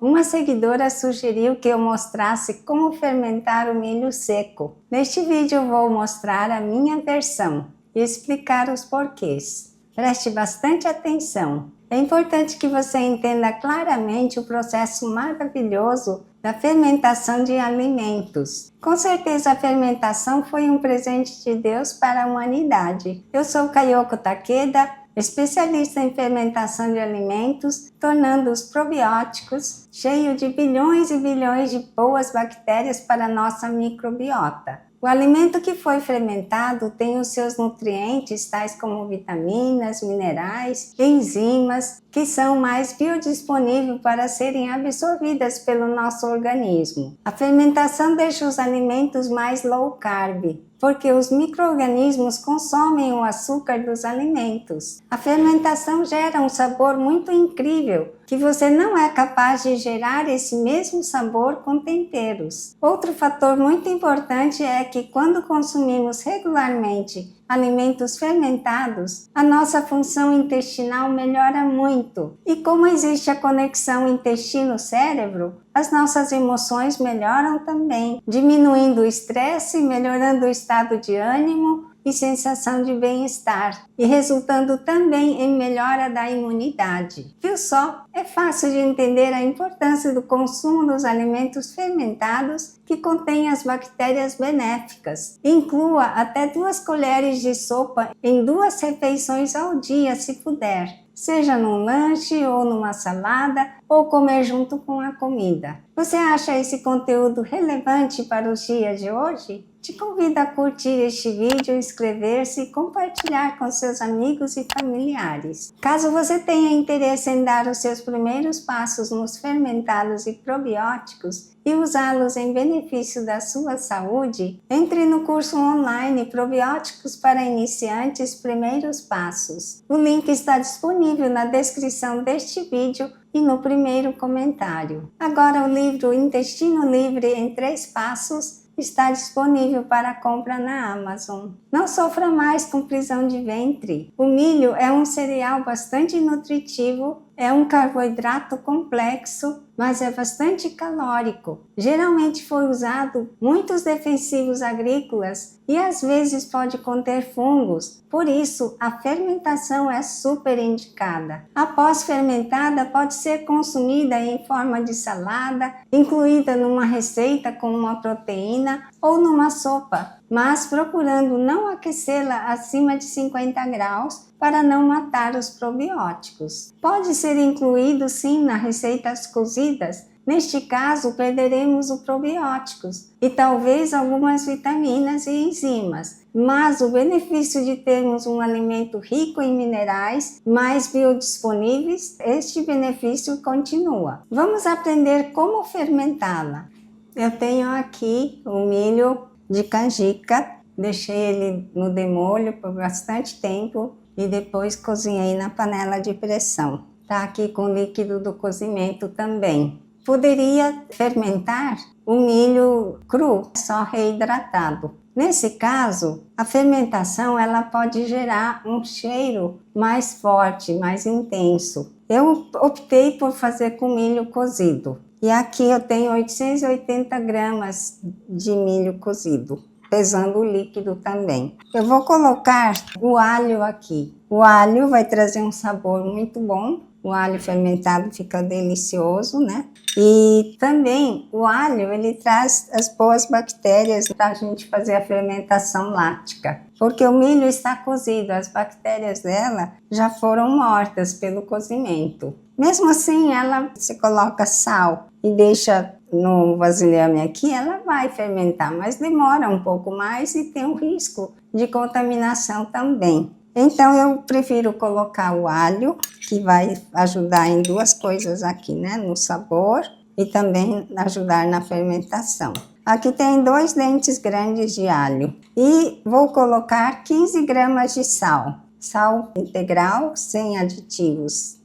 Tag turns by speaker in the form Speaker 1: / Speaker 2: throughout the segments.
Speaker 1: uma seguidora sugeriu que eu mostrasse como fermentar o milho seco. Neste vídeo eu vou mostrar a minha versão e explicar os porquês. Preste bastante atenção. É importante que você entenda claramente o processo maravilhoso da fermentação de alimentos. Com certeza a fermentação foi um presente de Deus para a humanidade. Eu sou Kayoko Takeda, especialista em fermentação de alimentos, tornando os probióticos cheios de bilhões e bilhões de boas bactérias para a nossa microbiota. O alimento que foi fermentado tem os seus nutrientes, tais como vitaminas, minerais, enzimas, que são mais biodisponíveis para serem absorvidas pelo nosso organismo. A fermentação deixa os alimentos mais low carb, porque os micro-organismos consomem o açúcar dos alimentos. A fermentação gera um sabor muito incrível, que você não é capaz de gerar esse mesmo sabor com temperos. Outro fator muito importante é que quando consumimos regularmente alimentos fermentados, a nossa função intestinal melhora muito. E como existe a conexão intestino-cérebro, as nossas emoções melhoram também, diminuindo o estresse, melhorando o estado de ânimo e sensação de bem-estar, e resultando também em melhora da imunidade. Viu só? É fácil de entender a importância do consumo dos alimentos fermentados que contêm as bactérias benéficas. Inclua até 2 colheres de sopa em 2 refeições ao dia, se puder, seja num lanche ou numa salada, ou comer junto com a comida. Você acha esse conteúdo relevante para os dias de hoje? Te convido a curtir este vídeo, inscrever-se e compartilhar com seus amigos e familiares. Caso você tenha interesse em dar os seus primeiros passos nos fermentados e probióticos e usá-los em benefício da sua saúde, entre no curso online Probióticos para Iniciantes Primeiros Passos. O link está disponível na descrição deste vídeo e no primeiro comentário. Agora o livro Intestino Livre em 3 Passos está disponível para compra na Amazon. Não sofra mais com prisão de ventre. O milho é um cereal bastante nutritivo, é um carboidrato complexo, mas é bastante calórico. Geralmente foi usado muitos defensivos agrícolas e às vezes pode conter fungos. Por isso, a fermentação é super indicada. Após fermentada, pode ser consumida em forma de salada, incluída numa receita com uma proteína ou numa sopa, mas procurando não aquecê-la acima de 50 graus para não matar os probióticos. Pode ser incluído sim nas receitas cozidas. Neste caso, perderemos os probióticos e talvez algumas vitaminas e enzimas, mas o benefício de termos um alimento rico em minerais, mais biodisponíveis, este benefício continua. Vamos aprender como fermentá-la. Eu tenho aqui o milho de canjica, deixei ele no demolho por bastante tempo e depois cozinhei na panela de pressão. Tá aqui com o líquido do cozimento também. Poderia fermentar o milho cru, só reidratado. Nesse caso, a fermentação ela pode gerar um cheiro mais forte, mais intenso. Eu optei por fazer com milho cozido. E aqui eu tenho 880 gramas de milho cozido, pesando o líquido também. Eu vou colocar o alho aqui. O alho vai trazer um sabor muito bom. O alho fermentado fica delicioso, né? E também o alho, ele traz as boas bactérias para a gente fazer a fermentação láctica. Porque o milho está cozido, as bactérias dela já foram mortas pelo cozimento. Mesmo assim, você coloca sal e deixa no vasilhame aqui, ela vai fermentar, mas demora um pouco mais e tem um risco de contaminação também. Então eu prefiro colocar o alho, que vai ajudar em 2 coisas aqui, né? No sabor e também ajudar na fermentação. Aqui tem 2 dentes grandes de alho e vou colocar 15 gramas de sal. Sal integral, sem aditivos.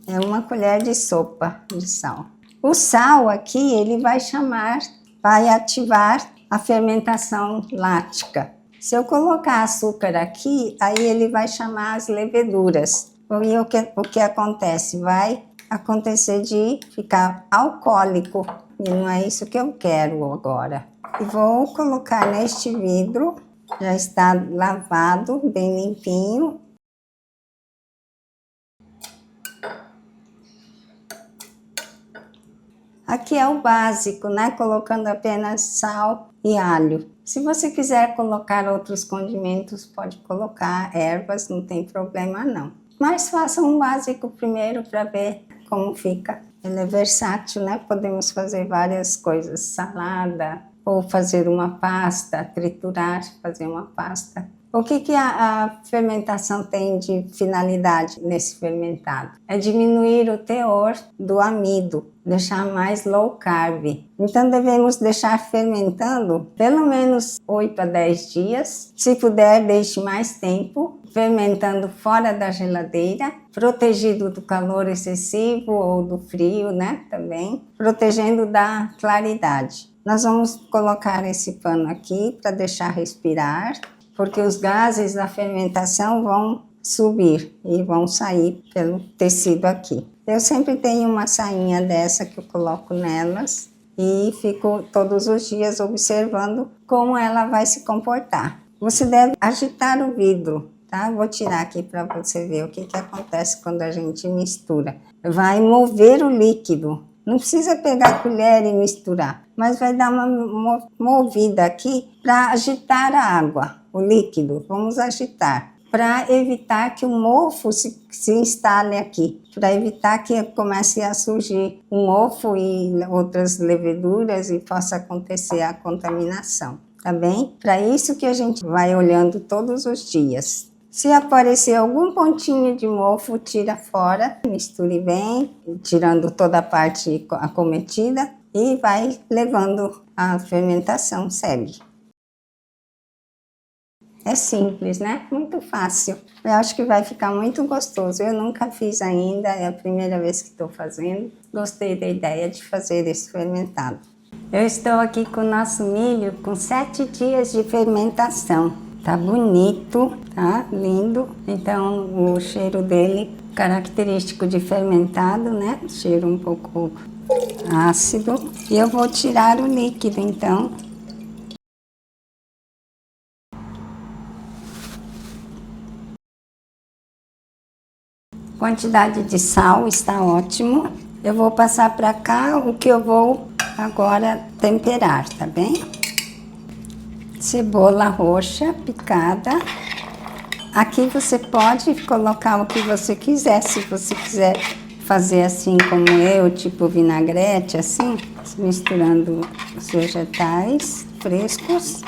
Speaker 1: É 1 colher de sopa de sal. O sal aqui, ele vai ativar a fermentação láctica. Se eu colocar açúcar aqui, aí ele vai chamar as leveduras. E o que acontece? Vai acontecer de ficar alcoólico. E não é isso que eu quero agora. E vou colocar neste vidro, já está lavado, bem limpinho. Aqui é o básico, né? Colocando apenas sal e alho. Se você quiser colocar outros condimentos, pode colocar ervas, não tem problema não. Mas faça um básico primeiro para ver como fica. Ele é versátil, né? Podemos fazer várias coisas, salada, ou fazer uma pasta, triturar, fazer uma pasta. O que a fermentação tem de finalidade nesse fermentado? É diminuir o teor do amido, deixar mais low carb. Então devemos deixar fermentando pelo menos 8 a 10 dias. Se puder, deixe mais tempo, fermentando fora da geladeira, protegido do calor excessivo ou do frio, né? Também, protegendo da claridade. Nós vamos colocar esse pano aqui para deixar respirar, porque os gases da fermentação vão subir e vão sair pelo tecido aqui. Eu sempre tenho uma sainha dessa que eu coloco nelas e fico todos os dias observando como ela vai se comportar. Você deve agitar o vidro, tá? Vou tirar aqui para você ver o que acontece quando a gente mistura. Vai mover o líquido. Não precisa pegar a colher e misturar, mas vai dar uma movida aqui para agitar a água, o líquido. Vamos agitar, para evitar que o mofo se instale aqui, para evitar que comece a surgir um mofo e outras leveduras e possa acontecer a contaminação, tá bem? Para isso que a gente vai olhando todos os dias. Se aparecer algum pontinho de mofo, tira fora, misture bem, tirando toda a parte acometida e vai levando a fermentação, segue. É simples, né? Muito fácil. Eu acho que vai ficar muito gostoso. Eu nunca fiz ainda, é a primeira vez que estou fazendo. Gostei da ideia de fazer esse fermentado. Eu estou aqui com o nosso milho com 7 dias de fermentação. Tá bonito, tá lindo. Então o cheiro dele, característico de fermentado, né? Cheiro um pouco ácido. E eu vou tirar o líquido, então. Quantidade de sal está ótimo. Eu vou passar para cá o que eu vou agora temperar, tá bem? Cebola roxa picada. Aqui você pode colocar o que você quiser, se você quiser fazer assim como eu, tipo vinagrete, assim, misturando os vegetais frescos.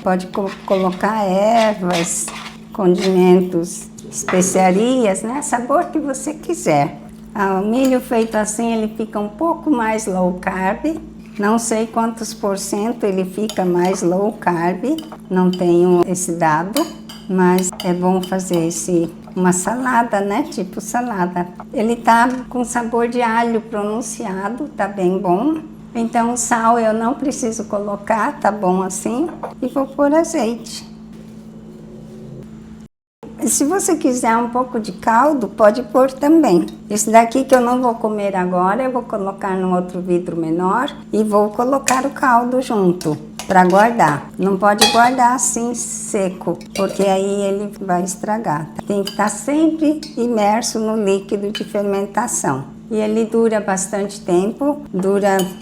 Speaker 1: Pode colocar ervas, condimentos, especiarias, né? Sabor que você quiser. O milho feito assim, ele fica um pouco mais low carb. Não sei quantos % ele fica mais low carb, não tenho esse dado, mas é bom fazer uma salada, né? Tipo salada. Ele tá com sabor de alho pronunciado, tá bem bom. Então o sal eu não preciso colocar, tá bom assim. E vou pôr azeite. Se você quiser um pouco de caldo, pode pôr também. Esse daqui que eu não vou comer agora, eu vou colocar num outro vidro menor e vou colocar o caldo junto para guardar. Não pode guardar assim seco, porque aí ele vai estragar. Tem que estar sempre imerso no líquido de fermentação. E ele dura bastante tempo,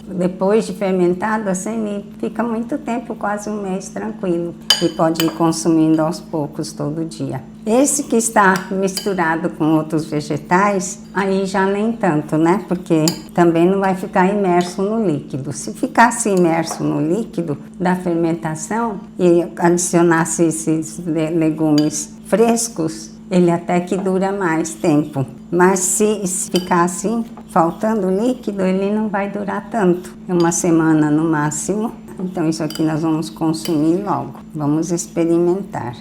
Speaker 1: depois de fermentado, assim, ele fica muito tempo, quase um mês tranquilo. E pode ir consumindo aos poucos todo dia. Esse que está misturado com outros vegetais, aí já nem tanto, né? Porque também não vai ficar imerso no líquido. Se ficasse imerso no líquido da fermentação e adicionasse esses legumes frescos, ele até que dura mais tempo. Mas se ficar assim, faltando líquido, ele não vai durar tanto. É uma semana no máximo. Então isso aqui nós vamos consumir logo. Vamos experimentar.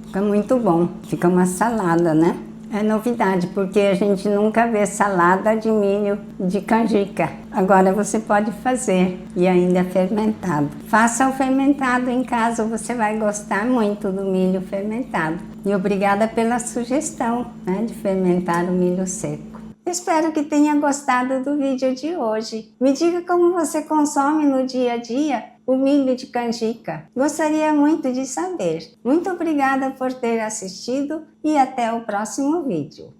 Speaker 1: Fica muito bom. Fica uma salada, né? É novidade, porque a gente nunca vê salada de milho de canjica. Agora você pode fazer, e ainda fermentado. Faça o fermentado em casa, você vai gostar muito do milho fermentado. E obrigada pela sugestão, né, de fermentar o milho seco. Espero que tenha gostado do vídeo de hoje. Me diga como você consome no dia a dia o milho de canjica. Gostaria muito de saber. Muito obrigada por ter assistido e até o próximo vídeo.